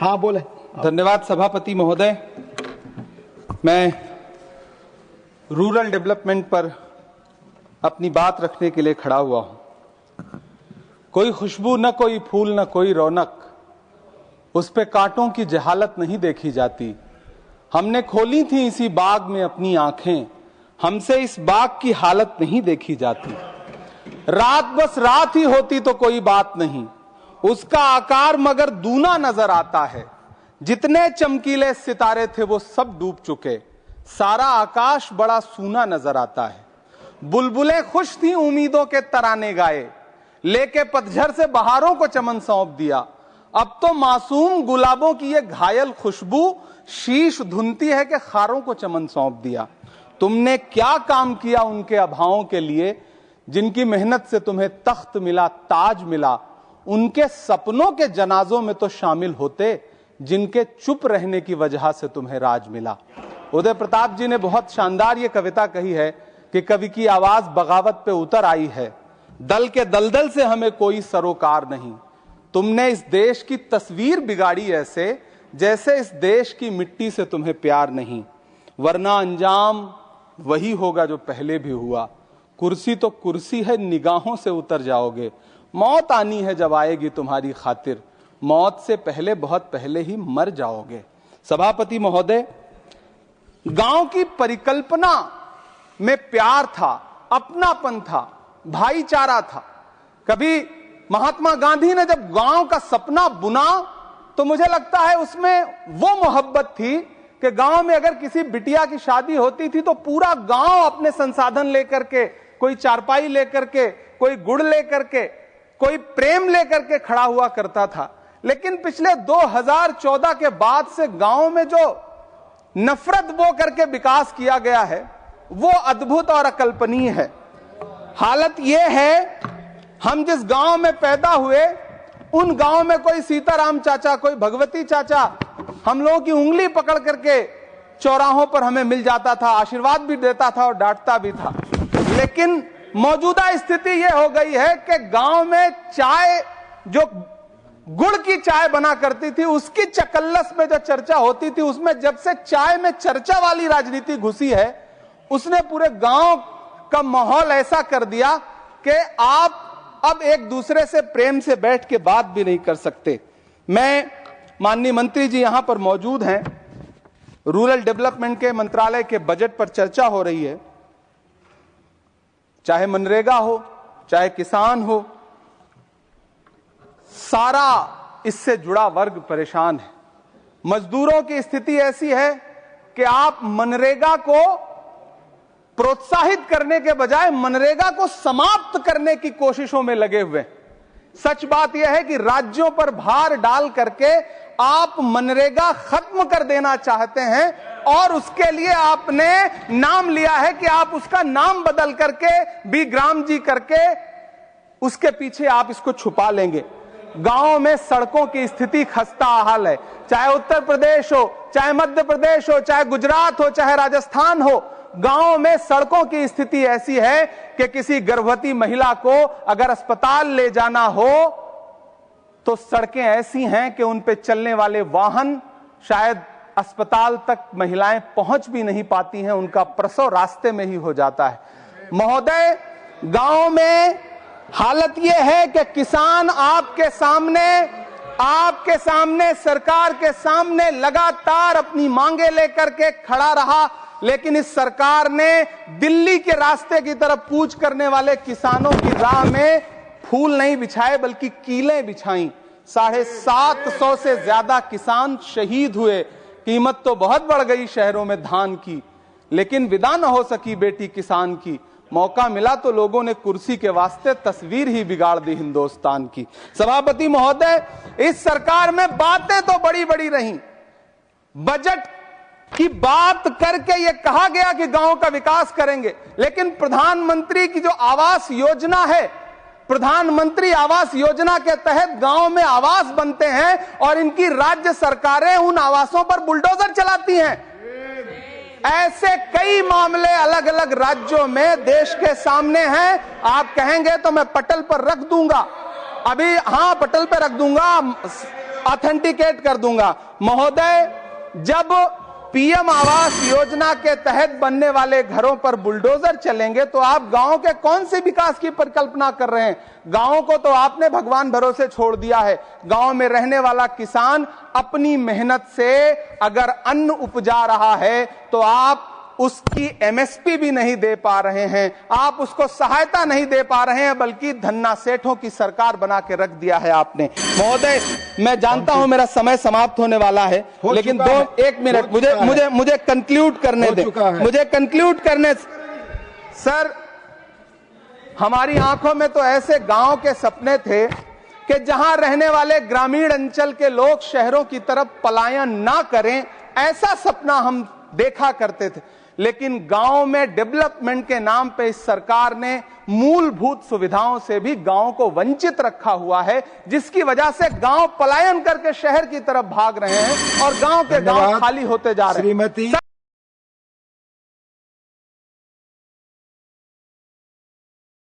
हाँ बोले। धन्यवाद सभापति महोदय। मैं रूरल डेवलपमेंट पर अपनी बात रखने के लिए खड़ा हुआ हूं। कोई खुशबू न कोई फूल न कोई रौनक, उस पे कांटों की जहालत नहीं देखी जाती। हमने खोली थी इसी बाग में अपनी आंखें, हमसे इस बाग की हालत नहीं देखी जाती। रात बस रात ही होती तो कोई बात नहीं, उसका आकार मगर दूना नजर आता है। जितने चमकीले सितारे थे वो सब डूब चुके, सारा आकाश बड़ा सूना नजर आता है। बुलबुलें खुश थी उम्मीदों के तराने गाए, लेके पतझड़ से बहारों को चमन सौंप दिया। अब तो मासूम गुलाबों की ये घायल खुशबू शीश धुनती है कि खारों को चमन सौंप दिया। तुमने क्या काम किया उनके अभावों के लिए, जिनकी मेहनत से तुम्हें तख्त मिला, ताज मिला। उनके सपनों के जनाजों में तो शामिल होते, जिनके चुप रहने की वजह से तुम्हें राज मिला। उदय प्रताप जी ने बहुत शानदार ये कविता कही है कि कवि की आवाज बगावत पे उतर आई है, दल के दलदल से हमें कोई सरोकार नहीं। तुमने इस देश की तस्वीर बिगाड़ी ऐसे, जैसे इस देश की मिट्टी से तुम्हें प्यार नहीं। वरना अंजाम वही होगा जो पहले भी हुआ। कुर्सी तो कुर्सी है, निगाहों से उतर जाओगे। मौत आनी है जब आएगी तुम्हारी खातिर, मौत से पहले बहुत पहले ही मर जाओगे। सभापति महोदय, गांव की परिकल्पना में प्यार था, अपनापन था, भाईचारा था। कभी महात्मा गांधी ने जब गांव का सपना बुना तो मुझे लगता है उसमें वो मोहब्बत थी कि गांव में अगर किसी बिटिया की शादी होती थी तो पूरा गांव अपने संसाधन लेकर के, कोई चारपाई लेकर के, कोई गुड़ लेकर के, कोई प्रेम लेकर के खड़ा हुआ करता था। लेकिन पिछले 2014 के बाद से गांव में जो नफरत बो करके विकास किया गया है वो अद्भुत और अकल्पनीय है। हालत यह है, हम जिस गांव में पैदा हुए उन गांव में कोई सीताराम चाचा, कोई भगवती चाचा हम लोगों की उंगली पकड़ करके चौराहों पर हमें मिल जाता था, आशीर्वाद भी देता था और डांटता भी था। लेकिन मौजूदा स्थिति यह हो गई है कि गांव में चाय, जो गुड़ की चाय बना करती थी, उसकी चकल्लस में जो चर्चा होती थी, उसमें जब से चाय में चर्चा वाली राजनीति घुसी है, उसने पूरे गांव का माहौल ऐसा कर दिया कि आप अब एक दूसरे से प्रेम से बैठ के बात भी नहीं कर सकते। मैं, माननीय मंत्री जी यहां पर मौजूद हैं, रूरल डेवलपमेंट के मंत्रालय के बजट पर चर्चा हो रही है। चाहे मनरेगा हो, चाहे किसान हो, सारा इससे जुड़ा वर्ग परेशान है। मजदूरों की स्थिति ऐसी है कि आप मनरेगा को प्रोत्साहित करने के बजाय मनरेगा को समाप्त करने की कोशिशों में लगे हुए। सच बात यह है कि राज्यों पर भार डाल करके आप मनरेगा खत्म कर देना चाहते हैं और उसके लिए आपने नाम लिया है कि आप उसका नाम बदल करके बी ग्राम जी करके उसके पीछे आप इसको छुपा लेंगे। गांवों में सड़कों की स्थिति खस्ता हाल है, चाहे उत्तर प्रदेश हो, चाहे मध्य प्रदेश हो, चाहे गुजरात हो, चाहे राजस्थान हो। गांवों में सड़कों की स्थिति ऐसी है कि किसी गर्भवती महिला को अगर अस्पताल ले जाना हो तो सड़कें ऐसी हैं कि उन पे चलने वाले वाहन शायद अस्पताल तक महिलाएं पहुंच भी नहीं पाती हैं, उनका प्रसव रास्ते में ही हो जाता है। महोदय, गांव में हालत यह है कि किसान आपके सामने सरकार के सामने लगातार अपनी मांगे लेकर के खड़ा रहा, लेकिन इस सरकार ने दिल्ली के रास्ते की तरफ कूच करने वाले किसानों की राह में फूल नहीं बिछाए बल्कि कीलें बिछाई। 750 से ज्यादा किसान शहीद हुए। कीमत तो बहुत बढ़ गई शहरों में धान की, लेकिन विदा न हो सकी बेटी किसान की। मौका मिला तो लोगों ने कुर्सी के वास्ते तस्वीर ही बिगाड़ दी हिंदुस्तान की। सभापति महोदय, इस सरकार में बातें तो बड़ी बड़ी रही। बजट की बात करके यह कहा गया कि गांव का विकास करेंगे, लेकिन प्रधानमंत्री की जो आवास योजना है, प्रधानमंत्री आवास योजना के तहत गांव में आवास बनते हैं और इनकी राज्य सरकारें उन आवासों पर बुलडोजर चलाती हैं। ऐसे कई मामले अलग अलग राज्यों में देश के सामने हैं। आप कहेंगे तो मैं पटल पर रख दूंगा, अभी हाँ पटल पर रख दूंगा। ऑथेंटिकेट कर दूंगा। महोदय, जब पीएम आवास योजना के तहत बनने वाले घरों पर बुलडोजर चलेंगे तो आप गांव के कौन से विकास की परिकल्पना कर रहे हैं? गांवों को तो आपने भगवान भरोसे छोड़ दिया है। गांव में रहने वाला किसान अपनी मेहनत से अगर अन्न उपजा रहा है तो आप उसकी एमएसपी भी नहीं दे पा रहे हैं, आप उसको सहायता नहीं दे पा रहे हैं, बल्कि धन्ना सेठों की सरकार बना के रख दिया है आपने। महोदय, मैं जानता हूं मेरा समय समाप्त होने वाला है, लेकिन एक मिनट मुझे कंक्लूड करने दें, मुझे कंक्लूड करने। सर, हमारी आंखों में तो ऐसे गांव के सपने थे कि जहां रहने वाले ग्रामीण अंचल के लोग शहरों की तरफ पलायन ना करें, ऐसा सपना हम देखा करते थे। लेकिन गांव में डेवलपमेंट के नाम पे इस सरकार ने मूलभूत सुविधाओं से भी गांव को वंचित रखा हुआ है, जिसकी वजह से गांव पलायन करके शहर की तरफ भाग रहे हैं और गांव के गांव खाली होते जा रहे हैं।